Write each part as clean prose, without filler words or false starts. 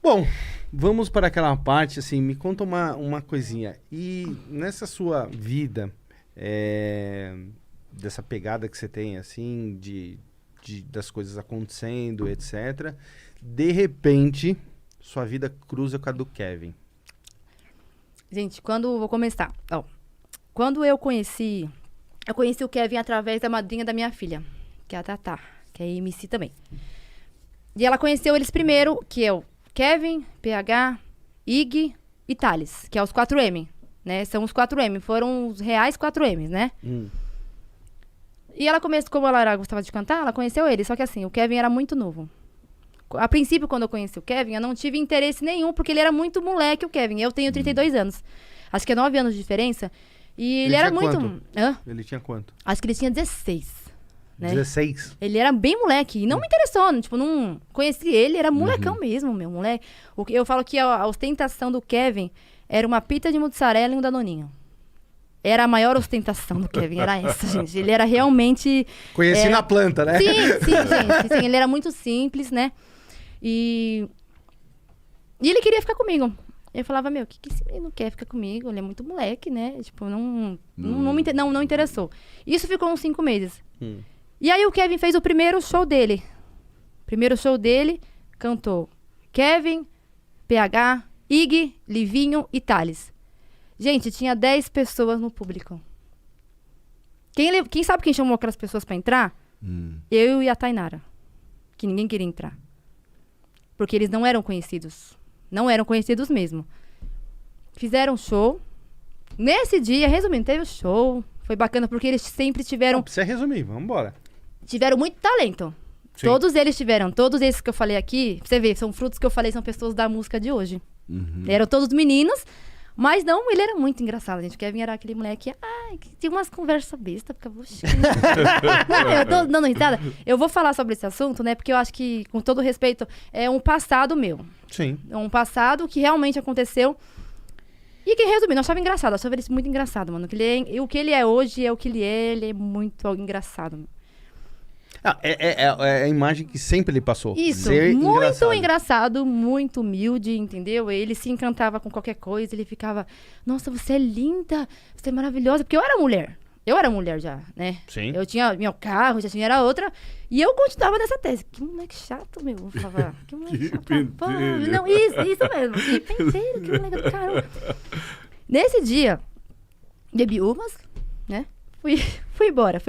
Bom, vamos para aquela parte, assim, me conta uma coisinha. E nessa sua vida, dessa pegada que você tem, assim, das coisas acontecendo, etc., de repente, sua vida cruza com a do Kevin. Gente, vou começar. Quando eu conheci o Kevin através da madrinha da minha filha, que é a Tatá, que é MC também. E ela conheceu eles primeiro, que é o Kevin, PH, Ig e Thales, que é os 4M, né? São os 4M, foram os reais 4Ms, né? E ela começou, como ela gostava de cantar, ela conheceu ele, só que assim, o Kevin era muito novo. A princípio, quando eu conheci o Kevin, eu não tive interesse nenhum, porque ele era muito moleque, o Kevin. Eu tenho 32 anos. Acho que é 9 anos de diferença. E ele era muito... Quanto? Ele tinha quanto? Acho que ele tinha 16. Né? 16? Ele era bem moleque. E não me interessou. Não conheci ele, era molecão mesmo, meu moleque. Eu falo que a ostentação do Kevin era uma pita de mussarela e um danoninho. Era a maior ostentação do Kevin, era essa, gente. Ele era realmente... Conheci na planta, né? Sim, gente. Sim, ele era muito simples, né? E ele queria ficar comigo. Eu falava, meu, que esse menino quer ficar comigo? Ele é muito moleque, né? Tipo, não interessou. Isso ficou uns 5 meses. E aí o Kevin fez o primeiro show dele. Primeiro show dele, cantou Kevin, PH, Ig, Livinho e Thales. Gente, tinha 10 pessoas no público. Quem sabe quem chamou aquelas pessoas pra entrar? Eu e a Tainara. Que ninguém queria entrar. Porque eles não eram conhecidos. Não eram conhecidos mesmo. Fizeram show. Nesse dia, resumindo, teve o show. Foi bacana porque eles sempre tiveram... Não precisa resumir, vamos embora. Tiveram muito talento. Sim. Todos eles tiveram. Todos esses que eu falei aqui, pra você ver, são frutos que eu falei, são pessoas da música de hoje. Eram todos meninos. Mas não, ele era muito engraçado, gente. O Kevin era aquele moleque... que tinha umas conversas bestas. Ficava... Não, eu tô dando risada. Eu vou falar sobre esse assunto, né? Porque eu acho que, com todo respeito, é um passado meu. Sim. É um passado que realmente aconteceu. E que, resumindo, eu achava engraçado. Eu achava ele muito engraçado, mano. O que ele é hoje é o que ele é. Ele é muito engraçado. É a imagem que sempre ele passou. Isso, Ser muito engraçado, muito humilde, entendeu? Ele se encantava com qualquer coisa, ele ficava, nossa, você é linda, você é maravilhosa, porque eu era mulher já, né? Sim. Eu tinha meu carro, já tinha, era outra, e eu continuava nessa tese. Que moleque chato, meu, eu falava, que moleque chato. Pô, não, isso mesmo, que penteiro, que moleque do caramba. Nesse dia, bebi umas, né? Fui embora.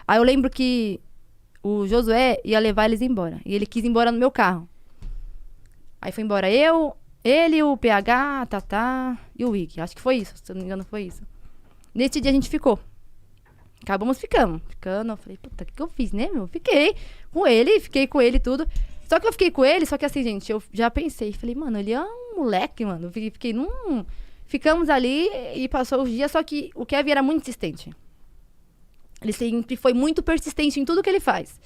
Aí eu lembro que o Josué ia levar eles embora. E ele quis ir embora no meu carro. Aí foi embora ele, o PH, a Tatá e o Wiki. Acho que foi isso, se eu não me engano foi isso. Nesse dia a gente ficou. Acabamos ficando. Eu falei, puta, o que eu fiz, né, meu? Fiquei com ele e tudo. Só que eu fiquei com ele, só que assim, gente, eu já pensei. Falei, mano, ele é um moleque, mano. Fiquei Ficamos ali e passou os dias, só que o Kevin era muito insistente. Ele sempre foi muito persistente em tudo que ele faz.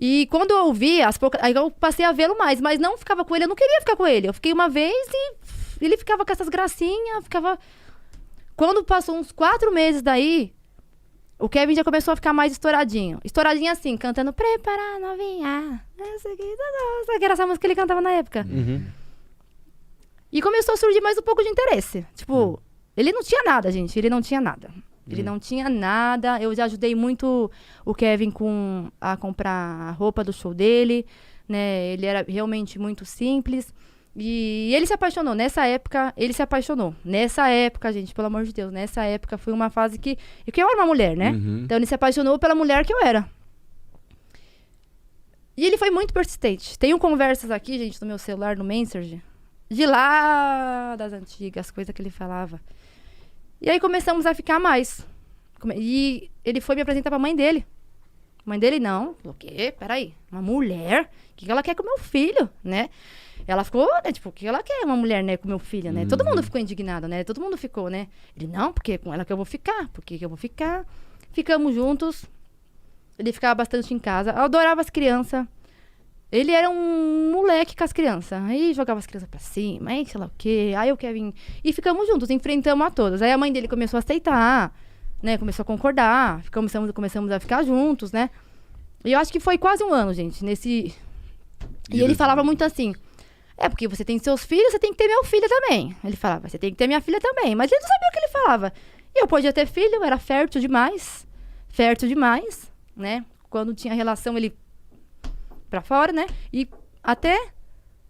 E quando eu ouvi, aí eu passei a vê-lo mais, mas não ficava com ele, eu não queria ficar com ele. Eu fiquei uma vez e ele ficava com essas gracinhas, Quando passou uns 4 meses daí, o Kevin já começou a ficar mais estouradinho. Estouradinho assim, cantando Prepara Novinha. Nossa, que era essa música que ele cantava na época. E começou a surgir mais um pouco de interesse. Tipo, ele não tinha nada, gente, ele não tinha nada. Ele não tinha nada. Eu já ajudei muito o Kevin a comprar a roupa do show dele, né? Ele era realmente muito simples. E ele se apaixonou. Nessa época, Nessa época, gente, pelo amor de Deus. Nessa época foi uma fase que eu era uma mulher, né? Então ele se apaixonou pela mulher que eu era. E ele foi muito persistente. Tenho conversas aqui, gente, no meu celular, no Messenger. De lá das antigas, coisas que ele falava. E aí começamos a ficar mais. E ele foi me apresentar pra mãe dele. Mãe dele, não. O quê? Peraí. Uma mulher? O que ela quer com meu filho, né? Ela ficou, né? Tipo, o que ela quer uma mulher, né? Com meu filho, né? Todo mundo ficou indignado, né? Todo mundo ficou, né? Ele, não, porque com ela que eu vou ficar. Porque que eu vou ficar. Ficamos juntos. Ele ficava bastante em casa. Eu adorava as crianças. Ele era um moleque com as crianças. Aí jogava as crianças pra cima, aí sei lá o quê. Aí o Kevin... E ficamos juntos, enfrentamos a todas. Aí a mãe dele começou a aceitar, né? Começou a concordar. Começamos a ficar juntos, né? E eu acho que foi quase um ano, gente, nesse... E ele falava muito assim... porque você tem seus filhos, você tem que ter meu filho também. Ele falava, você tem que ter minha filha também. Mas ele não sabia o que ele falava. E eu podia ter filho, eu era fértil demais, né? Quando tinha relação, ele pra fora, né? E até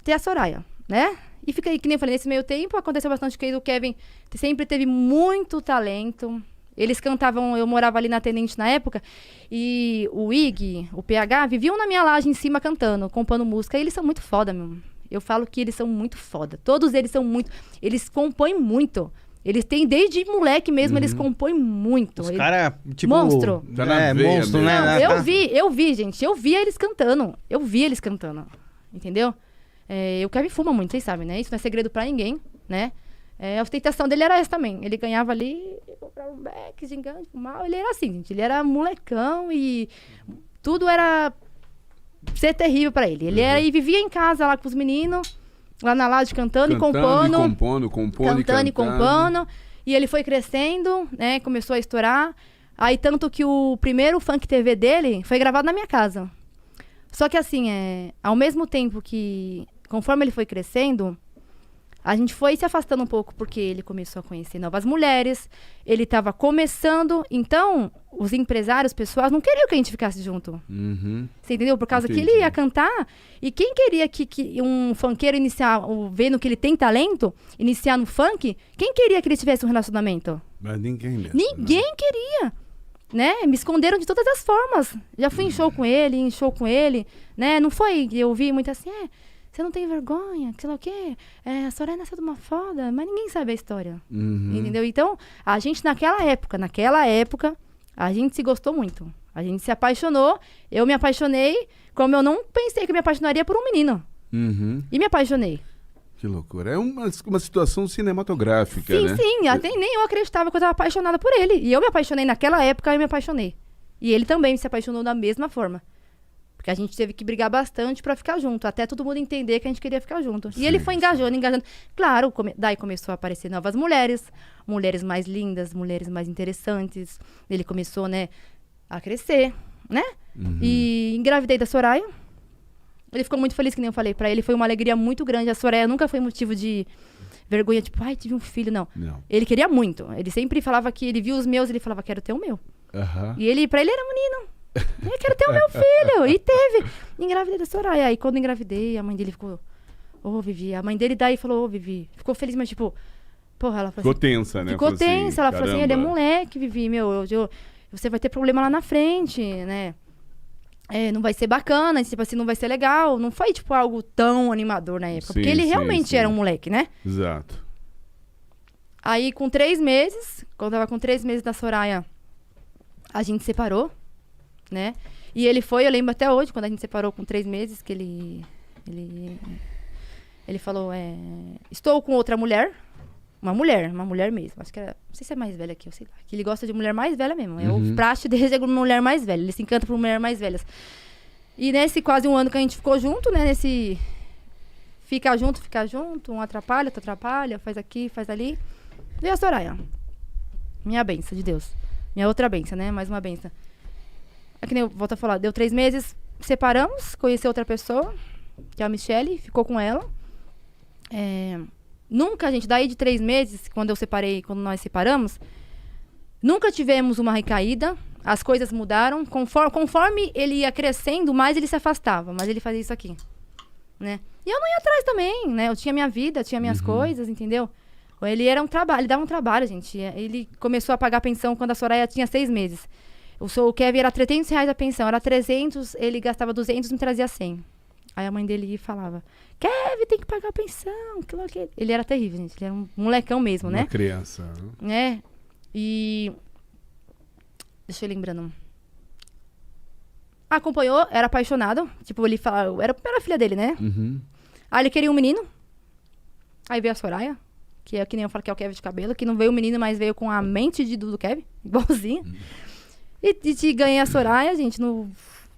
ter a Soraya, né? E fica aí, que nem eu falei, nesse meio tempo, aconteceu bastante que o Kevin sempre teve muito talento. Eles cantavam, eu morava ali na Tenente na época, e o Ig, o PH, viviam na minha laje em cima cantando, compondo música. E eles são muito foda, meu. Eu falo que eles são muito foda. Todos eles são muito... Eles compõem muito. Eles têm, desde moleque mesmo, eles compõem muito. Os caras, tipo... Monstro. Tá na veia monstro, mesmo. né? Não, eu vi, gente. Eu via eles cantando. Entendeu? O Kevin fuma muito, vocês sabem, né? Isso não é segredo pra ninguém, né? A ostentação dele era essa também. Ele ganhava ali, comprava um beck, gigante, mal. Ele era assim, gente. Ele era molecão e tudo era ser terrível pra ele. Ele era, e vivia em casa lá com os meninos, lá na laje cantando e compondo. Cantando e compondo. E ele foi crescendo, né? Começou a estourar. Aí tanto que o primeiro Funk TV dele foi gravado na minha casa. Só que assim, ao mesmo tempo que, conforme ele foi crescendo, a gente foi se afastando um pouco, porque ele começou a conhecer novas mulheres, ele estava começando, então os empresários, pessoas, não queriam que a gente ficasse junto. Você entendeu? Por causa que ele ia cantar, e quem queria que um funkeiro iniciar, vendo que ele tem talento, iniciar no funk, quem queria que ele tivesse um relacionamento? Mas ninguém mesmo. Ninguém queria. Né? Me esconderam de todas as formas. Já fui em show com ele, né? Não foi, eu vi muito assim, você não tem vergonha, sei lá o quê. A Soraya nasceu de uma foda, mas ninguém sabe a história. Entendeu? Então, a gente naquela época, a gente se gostou muito. A gente se apaixonou, eu me apaixonei, como eu não pensei que eu me apaixonaria por um menino. E me apaixonei. Que loucura. É uma situação cinematográfica, sim, né? Sim, até nem eu acreditava que eu estava apaixonada por ele. E eu me apaixonei naquela época, eu me apaixonei. E ele também se apaixonou da mesma forma. Porque a gente teve que brigar bastante pra ficar junto, até todo mundo entender que a gente queria ficar junto. E ele foi engajando. Claro, daí começou a aparecer novas mulheres mais lindas, mulheres mais interessantes. Ele começou, né, a crescer, né? E engravidei da Soraya. Ele ficou muito feliz, que nem eu falei pra ele. Foi uma alegria muito grande. A Soraya nunca foi motivo de vergonha, tipo, ai, tive um filho. Não. Ele queria muito. Ele sempre falava que ele viu os meus, ele falava, quero ter o meu. E pra ele era menino. Eu quero ter o meu filho. E teve. Engravidei da Soraya. Aí quando engravidei, a mãe dele ficou, Vivi. A mãe dele daí falou, Vivi. Ficou feliz, mas tipo, porra, ela falou ficou tensa, né? Ficou tensa. Ela falou assim, ele é moleque, Vivi, você vai ter problema lá na frente, né? Não vai ser bacana, tipo assim, não vai ser legal. Não foi, tipo, algo tão animador na época. Porque ele realmente era um moleque, né? Exato. Aí, com 3 meses, quando eu tava com 3 meses da Soraya, a gente separou, né? E ele foi, eu lembro até hoje, quando a gente separou com 3 meses, que ele falou, estou com outra mulher. Uma mulher mesmo. Acho que era, não sei se é mais velha que eu, sei lá. Que ele gosta de mulher mais velha mesmo. É o praxe dele, é uma mulher mais velha. Ele se encanta por mulher mais velhas. E nesse quase um ano que a gente ficou junto, né? Nesse fica junto, um atrapalha, outro atrapalha, faz aqui, faz ali. Veio a Soraya. Minha benção de Deus. Minha outra benção, né? Mais uma benção. É que nem eu volto a falar. Deu 3 meses, separamos, conheci outra pessoa, que é a Michelle, ficou com ela. Nunca, gente, daí de 3 meses, quando nós separamos, nunca tivemos uma recaída, as coisas mudaram, conforme ele ia crescendo, mais ele se afastava, mas ele fazia isso aqui, né? E eu não ia atrás também, né? Eu tinha minha vida, tinha minhas coisas, entendeu? Ele era ele dava um trabalho, gente. Ele começou a pagar pensão quando a Soraya tinha 6 meses. O Kevin era R$300 a pensão, era 300, ele gastava 200 e me trazia 100. Aí a mãe dele ia e falava, Kevin, tem que pagar a pensão. Ele era terrível, gente. Ele era um molecão mesmo, né? Uma criança. E... Deixa eu lembrando. Acompanhou, era apaixonado. Tipo, ele falava... Era a filha dele, né? Aí ele queria um menino. Aí veio a Soraya, que é que nem eu falo que é o Kevin de cabelo, que não veio o menino, mas veio com a mente do Kevin, igualzinho. E ganhei a Soraya, gente,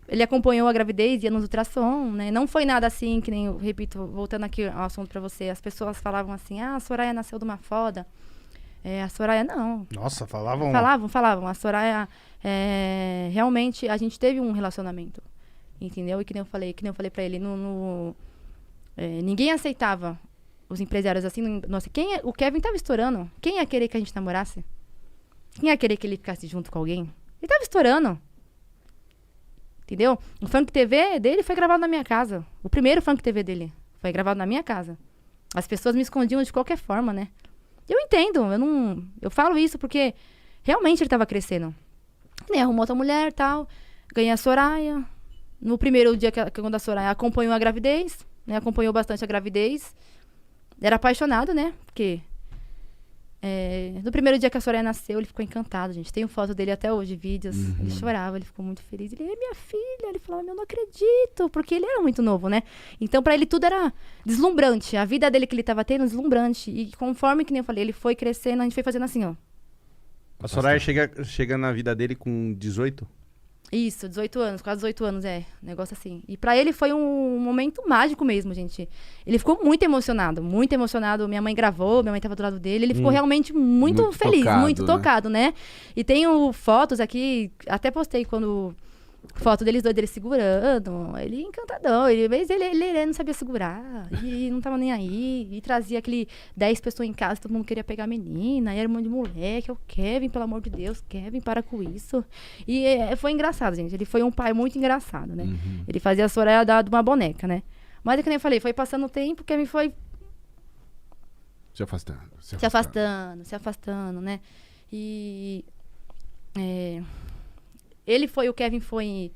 Ele acompanhou a gravidez, ia nos ultrassom, né? Não foi nada assim, que nem eu repito, voltando aqui ao assunto pra você. As pessoas falavam assim, a Soraya nasceu de uma foda. A Soraya, não. Nossa, falavam? Falavam. A Soraya, realmente, a gente teve um relacionamento. Entendeu? E que nem eu falei pra ele, no Ninguém aceitava os empresários assim. Nossa, o Kevin tava estourando. Quem ia querer que a gente namorasse? Quem ia querer que ele ficasse junto com alguém? Ele tava estourando. Entendeu? O Funk TV dele foi gravado na minha casa. O primeiro Funk TV dele foi gravado na minha casa. As pessoas me escondiam de qualquer forma, né? Eu entendo, eu falo isso porque realmente ele tava crescendo. Ele arrumou outra mulher e tal, ganhei a Soraya. No primeiro dia quando a Soraya acompanhou a gravidez, né? Acompanhou bastante a gravidez. Era apaixonado, né? Porque no primeiro dia que a Soraya nasceu, ele ficou encantado, gente. Tenho foto dele até hoje, vídeos. Ele chorava, ele ficou muito feliz. Ele, é minha filha. Ele falava, eu não acredito. Porque ele era muito novo, né? Então, pra ele, tudo era deslumbrante. A vida dele que ele tava tendo, deslumbrante. E conforme, que nem eu falei, ele foi crescendo, a gente foi fazendo assim, ó. A Soraya chega na vida dele com 18? Isso, 18 anos, quase 18 anos, negócio assim. E pra ele foi um momento mágico mesmo, gente. Ele ficou muito emocionado, muito emocionado. Minha mãe gravou, minha mãe tava do lado dele. Ele ficou realmente muito feliz, tocado, muito tocado, né? E tenho fotos aqui, até postei foto deles dois, dele segurando. Ele encantadão, mas ele não sabia segurar. E não tava nem aí. E trazia aquele 10 pessoas em casa, todo mundo queria pegar a menina. E era um monte de moleque. É o Kevin, pelo amor de Deus, Kevin, para com isso. E foi engraçado, gente. Ele foi um pai muito engraçado, né? Ele fazia a Soraya dar de uma boneca, né? Mas é que nem eu falei, foi passando o tempo, o Kevin foi Se afastando. se afastando, né? E o Kevin foi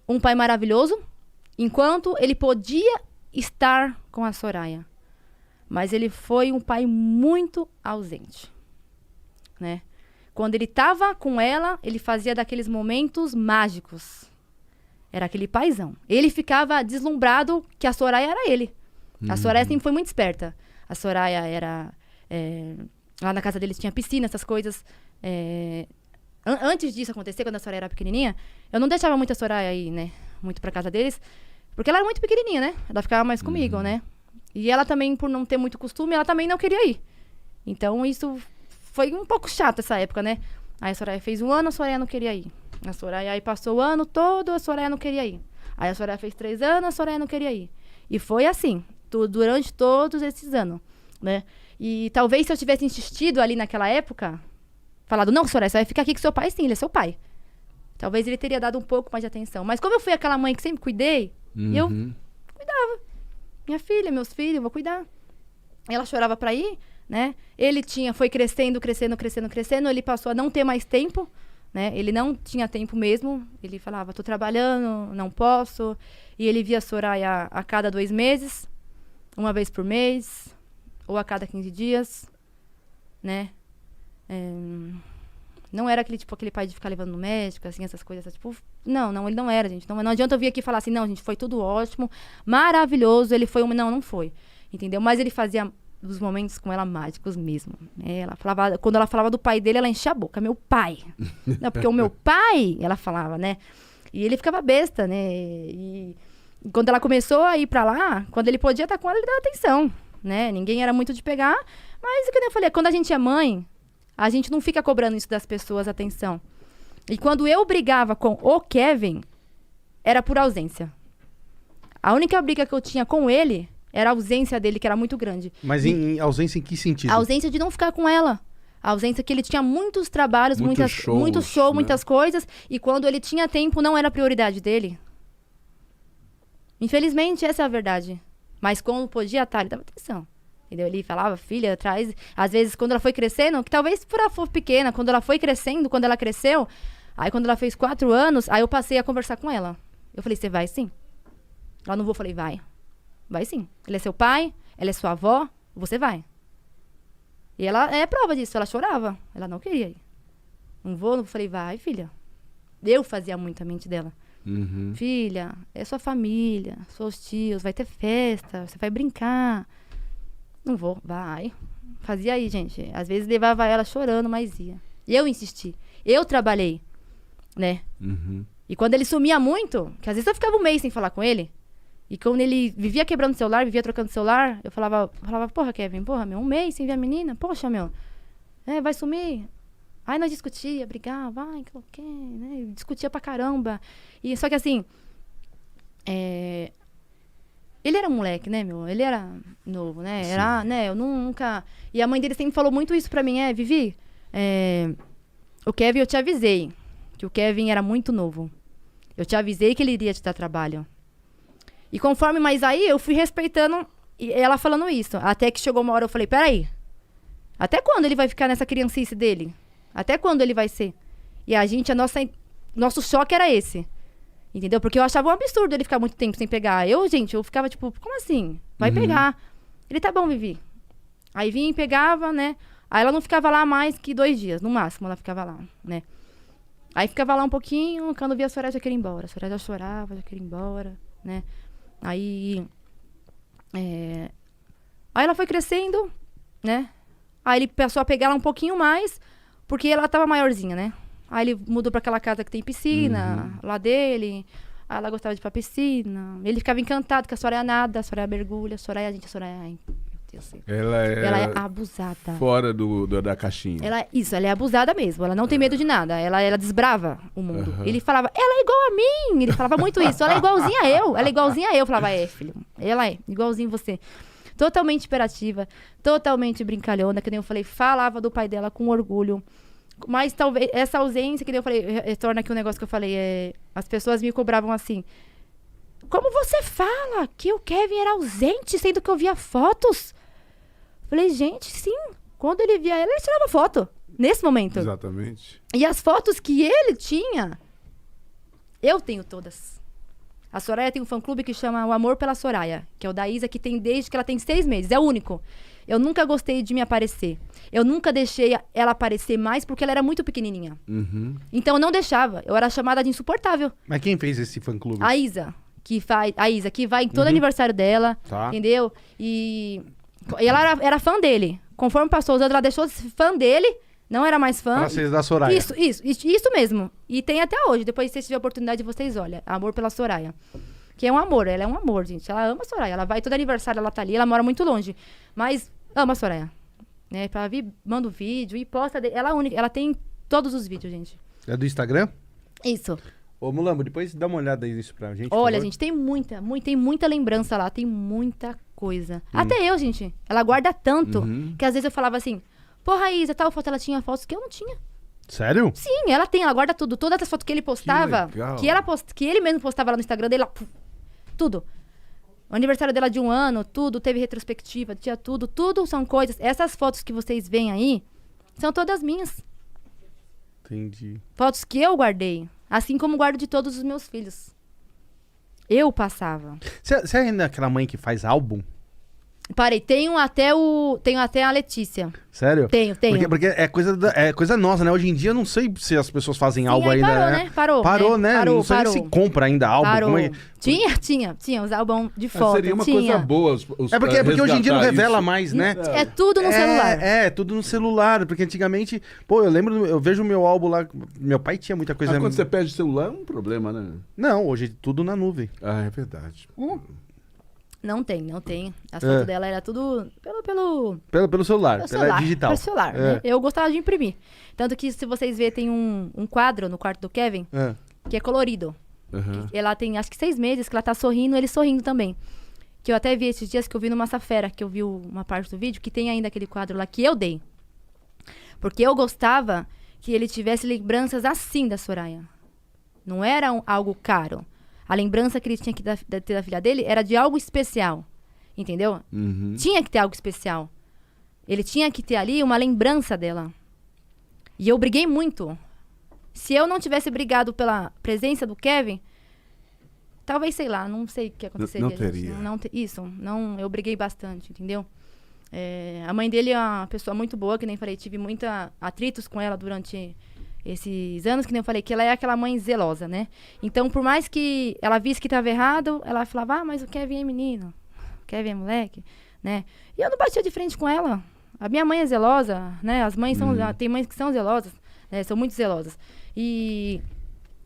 um pai maravilhoso, enquanto ele podia estar com a Soraya. Mas ele foi um pai muito ausente, né? Quando ele estava com ela, ele fazia daqueles momentos mágicos. Era aquele paizão. Ele ficava deslumbrado que a Soraya era ele. A Soraya sempre foi muito esperta. A Soraya era... lá na casa deles tinha piscina, essas coisas. Antes disso acontecer, quando a Soraya era pequenininha, eu não deixava muito a Soraya ir, né? Muito pra casa deles. Porque ela era muito pequenininha, né? Ela ficava mais comigo, né? E ela também, por não ter muito costume, ela também não queria ir. Então, isso foi um pouco chato essa época, né? Aí a Soraya fez 1 ano, a Soraya não queria ir. A Soraya aí passou o ano todo, a Soraya não queria ir. Aí a Soraya fez 3 anos, a Soraya não queria ir. E foi assim, durante todos esses anos, né? E talvez se eu tivesse insistido ali naquela época, falado, não, Soraya, você vai ficar aqui com seu pai, sim, ele é seu pai. Talvez ele teria dado um pouco mais de atenção. Mas como eu fui aquela mãe que sempre cuidei, eu cuidava. Minha filha, meus filhos, eu vou cuidar. Ela chorava pra ir, né? Ele foi crescendo, ele passou a não ter mais tempo, né? Ele não tinha tempo mesmo. Ele falava, tô trabalhando, não posso. E ele via a Soraya a cada 2 meses, 1 vez por mês, ou a cada 15 dias, né? Não era aquele pai de ficar levando no médico, assim, essas coisas, tipo... Não, ele não era, gente. Não adianta eu vir aqui e falar assim, não, gente, foi tudo ótimo, maravilhoso, ele foi não foi, entendeu? Mas ele fazia os momentos com ela mágicos mesmo. Ela falava, quando ela falava do pai dele, ela enchia a boca, meu pai. Não, porque o meu pai, ela falava, né? E ele ficava besta, né? E quando ela começou a ir pra lá, quando ele podia estar com ela, ele dava atenção, né? Ninguém era muito de pegar, mas, como eu falei, quando a gente é mãe, a gente não fica cobrando isso das pessoas, atenção. E quando eu brigava com o Kevin, era por ausência. A única briga que eu tinha com ele era a ausência dele, que era muito grande. Mas ausência em que sentido? A ausência de não ficar com ela. A ausência que ele tinha muitos trabalhos, muito show, né? Muitas coisas. E quando ele tinha tempo, não era prioridade dele. Infelizmente, essa é a verdade. Mas quando podia estar, ele dava atenção. Entendeu? Ele falava, filha, traz... Às vezes, quando ela foi crescendo, que talvez por ela for pequena, quando ela foi crescendo, quando ela cresceu, aí quando ela fez 4 anos, aí eu passei a conversar com ela. Eu falei, você vai sim? Ela não vou, falei, vai. Vai sim. Ele é seu pai, ela é sua avó, você vai. E ela é prova disso, ela chorava. Ela não queria ir. Não vou, falei, vai, filha. Eu fazia muito a mente dela. Filha, é sua família, seus tios, vai ter festa, você vai brincar. Não vou, vai. Fazia aí, gente. Às vezes levava ela chorando, mas ia. E eu insisti. Eu trabalhei, né? E quando ele sumia muito, que às vezes eu ficava 1 mês sem falar com ele, e quando ele vivia quebrando o celular, vivia trocando o celular, eu falava, porra, Kevin, porra, meu, 1 mês sem ver a menina, poxa, meu, vai sumir. Aí nós discutia, brigava, né? Discutia pra caramba. E só que assim, Ele era um moleque, né, meu? Ele era novo, né? Era, né? Eu nunca... E a mãe dele sempre falou muito isso pra mim. Vivi, o Kevin, eu te avisei que o Kevin era muito novo. Eu te avisei que ele iria te dar trabalho. E conforme... Mas aí eu fui respeitando ela falando isso. Até que chegou uma hora eu falei, peraí. Até quando ele vai ficar nessa criancice dele? Até quando ele vai ser? E a gente, nosso choque era esse. Entendeu? Porque eu achava um absurdo ele ficar muito tempo sem pegar. Eu ficava tipo, como assim? Vai pegar. Ele, tá bom, Vivi. Aí vinha e pegava, né? Aí ela não ficava lá mais que 2 dias, no máximo ela ficava lá, né? Aí ficava lá um pouquinho, quando via a Soraya já queria ir embora. A Soraya já chorava, já queria ir embora, né? Aí ela foi crescendo, né? Aí ele passou a pegar ela um pouquinho mais, porque ela tava maiorzinha, né? Aí ele mudou pra aquela casa que tem piscina, lá dele. Aí ela gostava de ir pra piscina. Ele ficava encantado que a Soraya nada, a Soraya mergulha, a Soraya, ai, meu Deus do céu. Ela é abusada. Fora da caixinha. Ela é abusada mesmo. Ela não tem medo de nada. Ela desbrava o mundo. Ele falava, ela é igual a mim. Ele falava muito isso. Ela é igualzinha a eu. Ela é igualzinha a eu. Eu falava, filho. Ela é igualzinho você. Totalmente imperativa. Totalmente brincalhona. Que nem eu falei, falava do pai dela com orgulho. Mas talvez essa ausência, que nem eu falei, retorna aqui um negócio que eu falei. As pessoas me cobravam assim. Como você fala que o Kevin era ausente, sendo que eu via fotos? Falei, gente, sim. Quando ele via ela, ele tirava foto. Nesse momento. Exatamente. E as fotos que ele tinha, eu tenho todas. A Soraya tem um fã-clube que chama O Amor pela Soraya, que é o da Isa, que tem desde que ela tem 6 meses. É o único. Eu nunca gostei de me aparecer. Eu nunca deixei ela aparecer mais, porque ela era muito pequenininha. Então eu não deixava. Eu era chamada de insuportável. Mas quem fez esse fã-clube? A Isa, que vai em todo aniversário dela, Tá. entendeu? E ela era fã dele. Conforme passou os anos, ela deixou de ser fã dele, não era mais fã. Pra ser da Soraya. Isso mesmo. E tem até hoje. Depois, se vocês tiverem a oportunidade, vocês olham. Amor pela Soraya. Que é um amor. Ela é um amor, gente. Ela ama a Soraya. Ela vai todo aniversário, ela tá ali. Ela mora muito longe. Mas ama a Soraya. Né? Pra vir, manda o vídeo e posta. Ela é única. Ela tem todos os vídeos, gente. É do Instagram? Isso. Ô, Mulambo, depois dá uma olhada nisso pra gente. por Olha, favor. gente, tem muita lembrança lá. Tem muita coisa. Até eu, gente. Ela guarda tanto que às vezes eu falava assim, porra, Isa, tal foto, ela tinha fotos que eu não tinha. Sério? Sim, ela guarda tudo. Todas as fotos que ele postava, legal. que ele mesmo postava lá no Instagram dele, tudo. O aniversário dela de 1 ano, tudo, teve retrospectiva, tinha tudo são coisas. Essas fotos que vocês veem aí, são todas minhas. Entendi. Fotos que eu guardei. Assim como guardo de todos os meus filhos. Eu passava. Você é ainda aquela mãe que faz álbum? Parei, tenho até a Letícia. Sério? Tenho. Porque é coisa nossa, né? Hoje em dia eu não sei se as pessoas fazem Sim, álbum aí ainda. parou, né? né? Parou, Parou, né? Parou, não sei parou. se compra ainda álbum. Parou. Como é... Tinha os álbuns de Mas seria seria uma tinha. coisa boa. É porque hoje em dia não resgatar revela isso. mais, né? É tudo no celular. Tudo no celular. Porque antigamente, eu vejo o meu álbum lá. Meu pai tinha muita coisa. Mas quando você perde o celular, é um problema, né? Não, hoje é tudo na nuvem. Ah, é verdade. Não tem. As fotos dela era tudo Pelo celular, pela digital. Pelo celular, né? Eu gostava de imprimir. Tanto que, se vocês verem, tem um quadro no quarto do Kevin, que é colorido. Ela tem, acho que 6 meses, que ela tá sorrindo, ele sorrindo também. Que eu até vi esses dias, que eu vi no Massafera, que eu vi uma parte do vídeo, que tem ainda aquele quadro lá que eu dei. Porque eu gostava que ele tivesse lembranças assim da Soraya. Não era algo caro. A lembrança que ele tinha que ter da filha dele era de algo especial. Entendeu? Tinha que ter algo especial. Ele tinha que ter ali uma lembrança dela. E eu briguei muito. Se eu não tivesse brigado pela presença do Kevin, talvez, sei lá, não sei o que aconteceria. Não teria. Eu briguei bastante, entendeu? A mãe dele é uma pessoa muito boa, que nem falei, tive muita atritos com ela durante esses anos, que nem eu falei, que ela é aquela mãe zelosa, né? Então, por mais que ela visse que estava errado, ela falava, mas o Kevin é menino, o Kevin é moleque, né? E eu não batia de frente com ela. A minha mãe é zelosa, né? As mães são, tem mães que são zelosas, né? São muito zelosas. E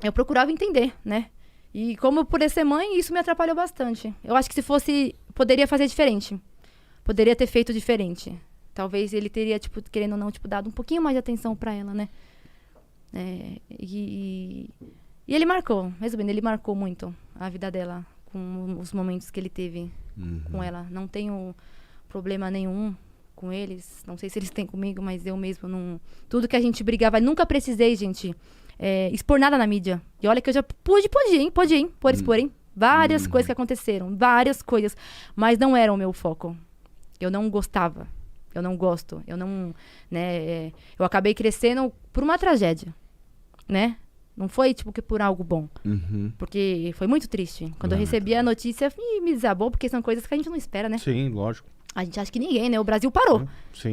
eu procurava entender, né? E como por ser mãe, isso me atrapalhou bastante. Eu acho que se fosse, poderia fazer diferente. Poderia ter feito diferente. Talvez ele teria, querendo ou não, dado um pouquinho mais de atenção pra ela, né? E ele marcou, resumindo, ele marcou muito a vida dela com os momentos que ele teve com ela. Não tenho problema nenhum com eles. Não sei se eles têm comigo, mas eu mesmo não... Tudo que a gente brigava, nunca precisei, gente, expor nada na mídia. E olha que eu já pude expor, hein? Várias coisas que aconteceram, várias coisas. Mas não era o meu foco. Eu não gostava. Eu não gosto. Eu não... né? Eu acabei crescendo por uma tragédia, né? Não foi, tipo, que por algo bom. Porque foi muito triste. Quando eu recebi a notícia, me desabou, porque são coisas que a gente não espera, né? Sim, lógico. A gente acha que ninguém, né? O Brasil parou. Sim.